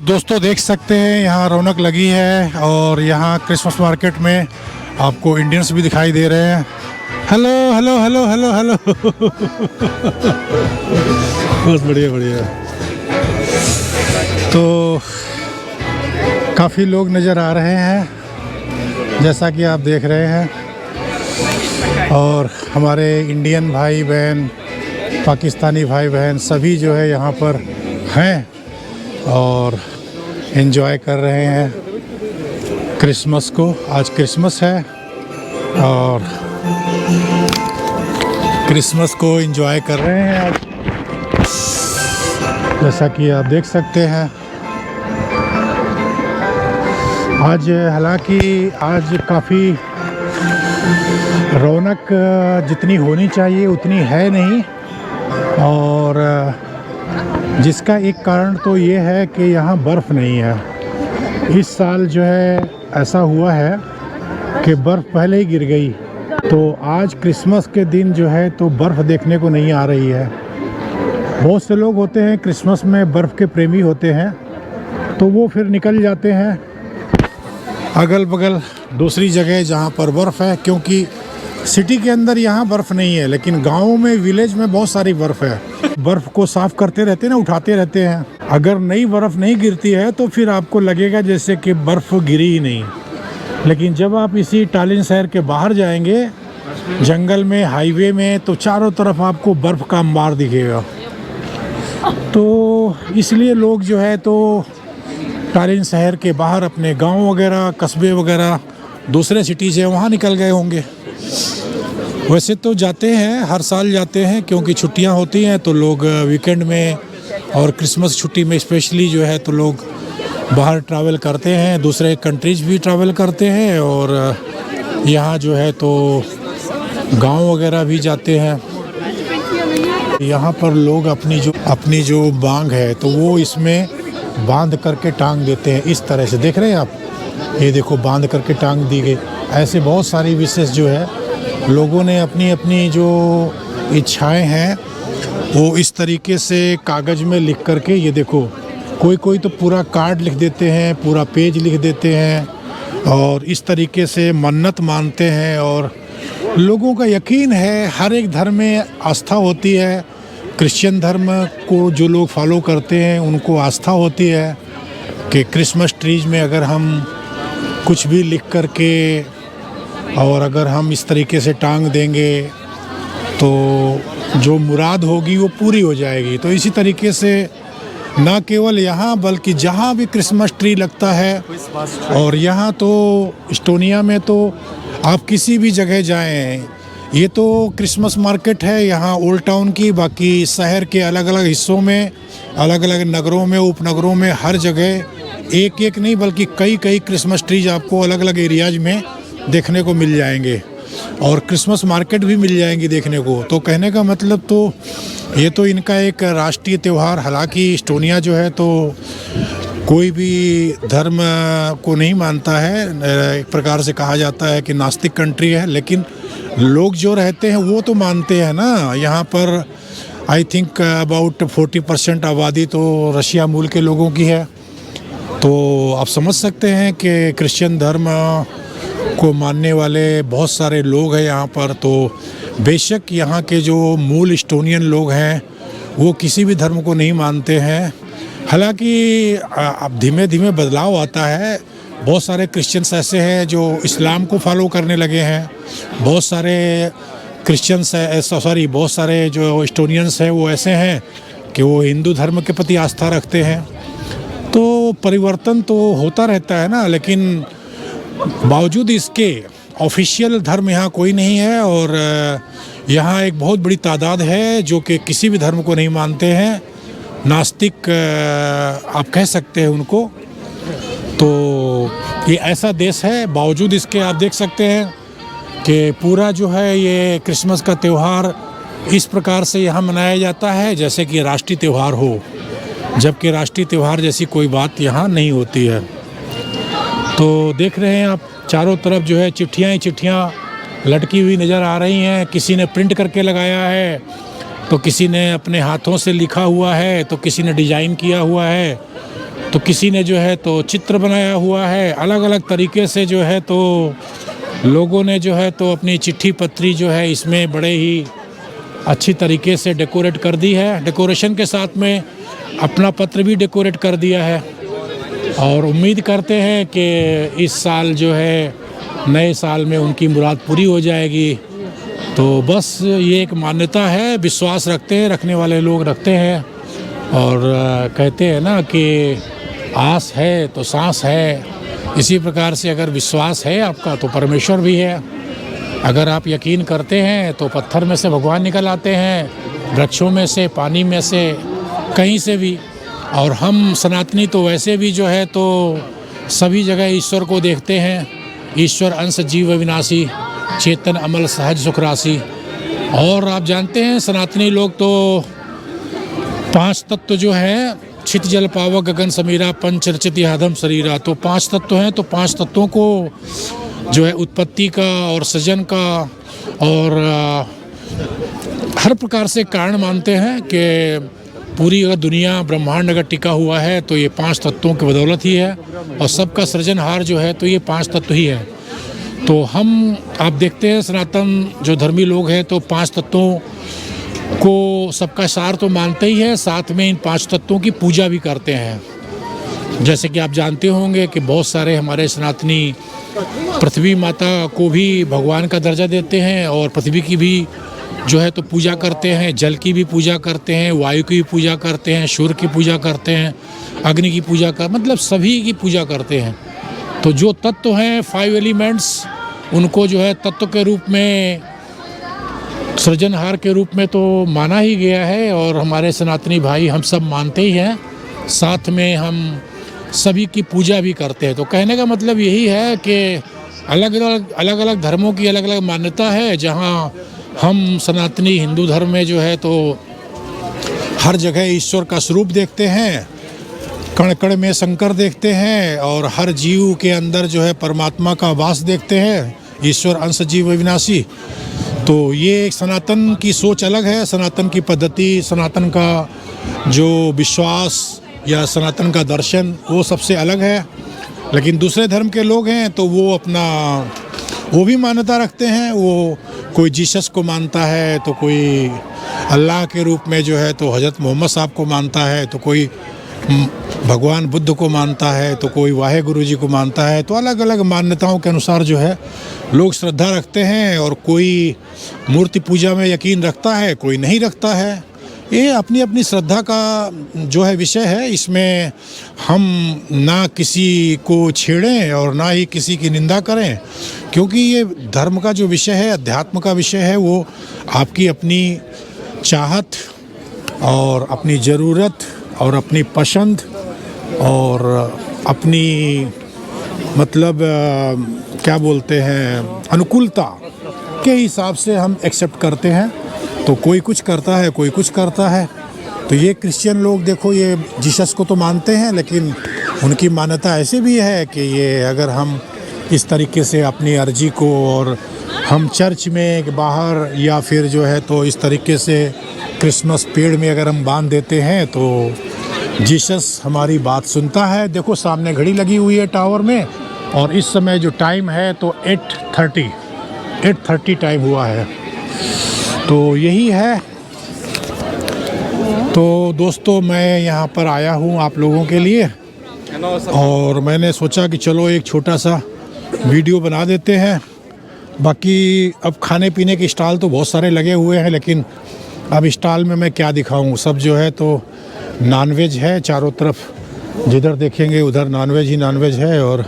दोस्तों देख सकते हैं यहाँ रौनक लगी है और यहाँ क्रिसमस मार्केट में आपको इंडियंस भी दिखाई दे रहे हैं। Hello hello hello hello hello बहुत बढ़िया बढ़िया। तो काफ़ी लोग नज़र आ रहे हैं जैसा कि आप देख रहे हैं, और हमारे इंडियन भाई बहन, पाकिस्तानी भाई बहन सभी जो है यहाँ पर हैं और एंजॉय कर रहे हैं क्रिसमस को। आज क्रिसमस है और क्रिसमस को एंजॉय कर रहे हैं आज, जैसा कि आप देख सकते हैं। आज हालांकि आज काफ़ी रौनक जितनी होनी चाहिए उतनी है नहीं, और जिसका एक कारण तो ये है कि यहाँ बर्फ़ नहीं है। इस साल जो है ऐसा हुआ है कि बर्फ़ पहले ही गिर गई, तो आज क्रिसमस के दिन जो है तो बर्फ़ देखने को नहीं आ रही है। बहुत से लोग होते हैं क्रिसमस में बर्फ़ के प्रेमी होते हैं, तो वो फिर निकल जाते हैं अगल बगल दूसरी जगह जहाँ पर बर्फ़ है, क्योंकि सिटी के अंदर यहाँ बर्फ़ नहीं है, लेकिन गाँव में, विलेज में बहुत सारी बर्फ़ है। बर्फ़ को साफ़ करते रहते हैं ना, उठाते रहते हैं। अगर नई बर्फ़ नहीं गिरती है तो फिर आपको लगेगा जैसे कि बर्फ़ गिरी ही नहीं। लेकिन जब आप इसी टालिन शहर के बाहर जाएंगे जंगल में, हाईवे में, तो चारों तरफ आपको बर्फ़ का अंबार दिखेगा। तो इसलिए लोग जो है तो टालिन शहर के बाहर अपने गाँव वगैरह, कस्बे वगैरह, दूसरे सिटीज़ है वहाँ निकल गए होंगे। वैसे तो जाते हैं, हर साल जाते हैं, क्योंकि छुट्टियां होती हैं तो लोग वीकेंड में और क्रिसमस छुट्टी में स्पेशली जो है तो लोग बाहर ट्रैवल करते हैं, दूसरे कंट्रीज़ भी ट्रैवल करते हैं, और यहाँ जो है तो गांव वगैरह भी जाते हैं। यहाँ पर लोग अपनी जो बांग है तो वो इसमें बांध करके टांग देते हैं। इस तरह से देख रहे हैं आप, ये देखो बांध करके टांग दी गई। ऐसे बहुत सारी विशेष जो है लोगों ने अपनी अपनी जो इच्छाएं हैं वो इस तरीके से कागज़ में लिख करके, ये देखो कोई तो पूरा कार्ड लिख देते हैं, पूरा पेज लिख देते हैं, और इस तरीके से मन्नत मानते हैं। और लोगों का यकीन है, हर एक धर्म में आस्था होती है। क्रिश्चियन धर्म को जो लोग फॉलो करते हैं उनको आस्था होती है कि क्रिसमस ट्रीज में अगर हम कुछ भी लिख करके और अगर हम इस तरीके से टांग देंगे तो जो मुराद होगी वो पूरी हो जाएगी। तो इसी तरीके से ना केवल यहाँ बल्कि जहाँ भी क्रिसमस ट्री लगता है, और यहाँ तो इस्टोनिया में तो आप किसी भी जगह जाएं, ये तो क्रिसमस मार्केट है यहाँ ओल्ड टाउन की। बाकी शहर के अलग अलग हिस्सों में, अलग अलग नगरों में, उपनगरों में, हर जगह एक एक नहीं बल्कि कई क्रिसमस ट्रीज आपको अलग अलग एरियाज में देखने को मिल जाएंगे, और क्रिसमस मार्केट भी मिल जाएंगी देखने को। तो कहने का मतलब तो ये तो इनका एक राष्ट्रीय त्यौहार, हालांकि इस्टोनिया जो है तो कोई भी धर्म को नहीं मानता है, एक प्रकार से कहा जाता है कि नास्तिक कंट्री है, लेकिन लोग जो रहते हैं वो तो मानते हैं ना। यहाँ पर आई थिंक अबाउट 40% आबादी तो रशिया मूल के लोगों की है। तो आप समझ सकते हैं कि क्रिश्चियन धर्म को मानने वाले बहुत सारे लोग हैं यहाँ पर। तो बेशक यहाँ के जो मूल इस्टोनियन लोग हैं वो किसी भी धर्म को नहीं मानते हैं। हालांकि अब धीमे धीमे बदलाव आता है। बहुत सारे क्रिश्चियंस ऐसे हैं जो इस्लाम को फॉलो करने लगे हैं, बहुत सारे बहुत सारे जो इस्टोनियंस हैं वो ऐसे हैं कि वो हिंदू धर्म के प्रति आस्था रखते हैं। तो परिवर्तन तो होता रहता है ना, लेकिन बावजूद इसके ऑफिशियल धर्म यहाँ कोई नहीं है, और यहाँ एक बहुत बड़ी तादाद है जो कि किसी भी धर्म को नहीं मानते हैं, नास्तिक आप कह सकते हैं उनको। तो ये ऐसा देश है। बावजूद इसके आप देख सकते हैं कि पूरा जो है ये क्रिसमस का त्यौहार इस प्रकार से यहाँ मनाया जाता है जैसे कि राष्ट्रीय त्यौहार हो, जबकि राष्ट्रीय त्यौहार जैसी कोई बात यहाँ नहीं होती है। तो देख रहे हैं आप चारों तरफ जो है चिट्ठियाँ ही चिट्ठियाँ लटकी हुई नज़र आ रही हैं। किसी ने प्रिंट करके लगाया है, तो किसी ने अपने हाथों से लिखा हुआ है, तो किसी ने डिज़ाइन किया हुआ है। तो किसी ने जो है तो चित्र बनाया हुआ है, अलग अलग तरीके से जो है तो लोगों ने जो है तो अपनी चिट्ठी पत्री जो है इसमें बड़े ही अच्छी तरीके से डेकोरेट कर दी है। डेकोरेशन के साथ में अपना पत्र भी डेकोरेट कर दिया है और उम्मीद करते हैं कि इस साल जो है नए साल में उनकी मुराद पूरी हो जाएगी। तो बस ये एक मान्यता है, विश्वास रखते हैं, रखने वाले लोग रखते हैं और कहते हैं ना कि आस है तो सांस है। इसी प्रकार से अगर विश्वास है आपका तो परमेश्वर भी है। अगर आप यकीन करते हैं तो पत्थर में से भगवान निकल आते हैं, वृक्षों में से, पानी में से, कहीं से भी। और हम सनातनी तो वैसे भी जो है तो सभी जगह ईश्वर को देखते हैं। ईश्वर अंश जीव अविनाशी, चेतन अमल सहज सुख राशि। और आप जानते हैं सनातनी लोग तो 5 तत्व जो है, छित जल पावक गगन समीरा पंच रचित यादम शरीरा, तो 5 तत्व हैं। तो 5 तत्वों को जो है उत्पत्ति का और सृजन का और हर प्रकार से कारण मानते हैं कि पूरी अगर दुनिया ब्रह्मांड अगर टिका हुआ है तो ये 5 तत्वों की बदौलत ही है और सबका सृजनहार जो है तो ये 5 तत्व ही है। तो हम आप देखते हैं सनातन जो धर्मी लोग हैं तो 5 तत्वों को सबका सार तो मानते ही है, साथ में इन 5 तत्वों की पूजा भी करते हैं। जैसे कि आप जानते होंगे कि बहुत सारे हमारे सनातनी पृथ्वी माता को भी भगवान का दर्जा देते हैं और पृथ्वी की भी जो है तो पूजा करते हैं, जल की भी पूजा करते हैं, वायु की भी पूजा करते हैं, सूर्य की पूजा करते हैं, अग्नि की पूजा कर मतलब सभी की पूजा करते हैं। तो जो तत्व हैं 5 एलिमेंट्स, उनको जो है तत्व के रूप में, सृजनहार के रूप में तो माना ही गया है और हमारे सनातनी भाई हम सब मानते ही हैं, साथ में हम सभी की पूजा भी करते हैं। तो कहने का मतलब यही है कि अलग अलग धर्मों की अलग अलग मान्यता है। जहाँ हम सनातनी हिंदू धर्म में जो है तो हर जगह ईश्वर का स्वरूप देखते हैं, कण कण में शंकर देखते हैं और हर जीव के अंदर जो है परमात्मा का वास देखते हैं, ईश्वर अंश जीव अविनाशी। तो ये एक सनातन की सोच अलग है, सनातन की पद्धति, सनातन का जो विश्वास या सनातन का दर्शन वो सबसे अलग है। लेकिन दूसरे धर्म के लोग हैं तो वो भी मान्यता रखते हैं। वो कोई जीसस को मानता है, तो कोई अल्लाह के रूप में जो है तो हज़रत मोहम्मद साहब को मानता है, तो कोई भगवान बुद्ध को मानता है, तो कोई वाहे गुरु जी को मानता है। तो अलग अलग मान्यताओं के अनुसार जो है लोग श्रद्धा रखते हैं और कोई मूर्ति पूजा में यकीन रखता है, कोई नहीं रखता है। ये अपनी अपनी श्रद्धा का जो है विषय है। इसमें हम ना किसी को छेड़ें और ना ही किसी की निंदा करें, क्योंकि ये धर्म का जो विषय है, अध्यात्म का विषय है, वो आपकी अपनी चाहत और अपनी ज़रूरत और अपनी पसंद और अपनी मतलब क्या बोलते हैं अनुकूलता के हिसाब से हम एक्सेप्ट करते हैं। तो कोई कुछ करता है, कोई कुछ करता है। तो ये क्रिश्चियन लोग देखो, ये जीसस को तो मानते हैं, लेकिन उनकी मान्यता ऐसे भी है कि ये अगर हम इस तरीके से अपनी अर्जी को और हम चर्च में बाहर या फिर जो है तो इस तरीके से क्रिसमस पेड़ में अगर हम बांध देते हैं तो जीसस हमारी बात सुनता है। देखो सामने घड़ी लगी हुई है टावर में और इस समय जो टाइम है तो 8:30 टाइम हुआ है। तो यही है। तो दोस्तों मैं यहाँ पर आया हूँ आप लोगों के लिए और मैंने सोचा कि चलो एक छोटा सा वीडियो बना देते हैं। बाकी अब खाने पीने के स्टॉल तो बहुत सारे लगे हुए हैं, लेकिन अब स्टॉल में मैं क्या दिखाऊं। सब जो है तो नॉनवेज है, चारों तरफ जिधर देखेंगे उधर नॉनवेज ही नॉनवेज है। और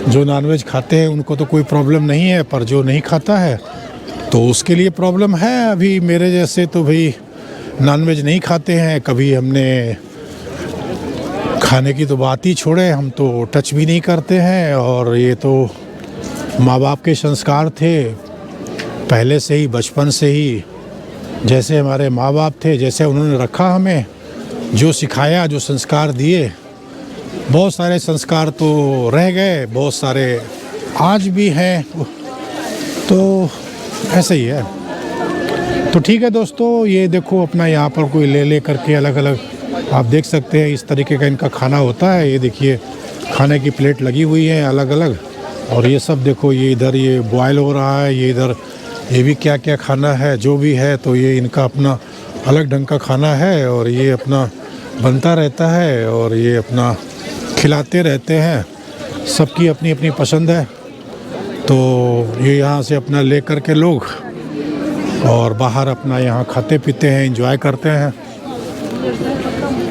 जो नॉनवेज खाते हैं उनको तो कोई प्रॉब्लम नहीं है, पर जो नहीं खाता है तो उसके लिए प्रॉब्लम है। अभी मेरे जैसे तो भाई नॉनवेज नहीं खाते हैं, कभी हमने खाने की तो बात ही छोड़े, हम तो टच भी नहीं करते हैं। और ये तो माँ बाप के संस्कार थे पहले से ही, बचपन से ही। जैसे हमारे माँ बाप थे, जैसे उन्होंने रखा हमें, जो सिखाया, जो संस्कार दिए, बहुत सारे संस्कार तो रह गए, बहुत सारे आज भी हैं। तो ऐसे ही है। तो ठीक है दोस्तों, ये देखो अपना यहाँ पर कोई ले करके अलग अलग आप देख सकते हैं इस तरीके का इनका खाना होता है। ये देखिए खाने की प्लेट लगी हुई है अलग अलग, और ये सब देखो, ये इधर ये बॉयल हो रहा है, ये इधर ये भी क्या क्या खाना है जो भी है। तो ये इनका अपना अलग ढंग का खाना है और ये अपना बनता रहता है और ये अपना खिलाते रहते हैं। सबकी अपनी अपनी पसंद है। तो ये यहाँ से अपना ले कर के लोग और बाहर अपना यहाँ खाते पीते हैं, एंजॉय करते हैं।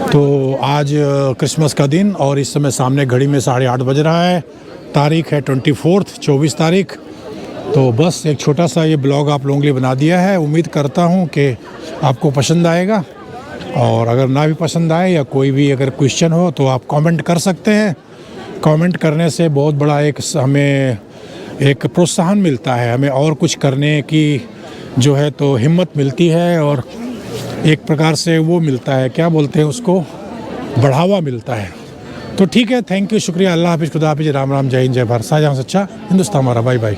तो आज क्रिसमस का दिन और इस समय सामने घड़ी में 8:30 बज रहा है। तारीख है 24 तारीख। तो बस एक छोटा सा ये ब्लॉग आप लोगों के लिए बना दिया है। उम्मीद करता हूँ कि आपको पसंद आएगा, और अगर ना भी पसंद आए या कोई भी अगर क्वेश्चन हो तो आप कमेंट कर सकते हैं। कमेंट करने से बहुत बड़ा एक हमें एक प्रोत्साहन मिलता है, हमें और कुछ करने की जो है तो हिम्मत मिलती है, और एक प्रकार से वो मिलता है, क्या बोलते हैं उसको, बढ़ावा मिलता है। तो ठीक है, थैंक यू, शुक्रिया, अल्लाह हाफिज़, खुदा हाफिज़, राम राम, जय हिंद, जय भारत, शाहजहाँ सच्चा हिंदुस्तान हमारा, बाय बाय।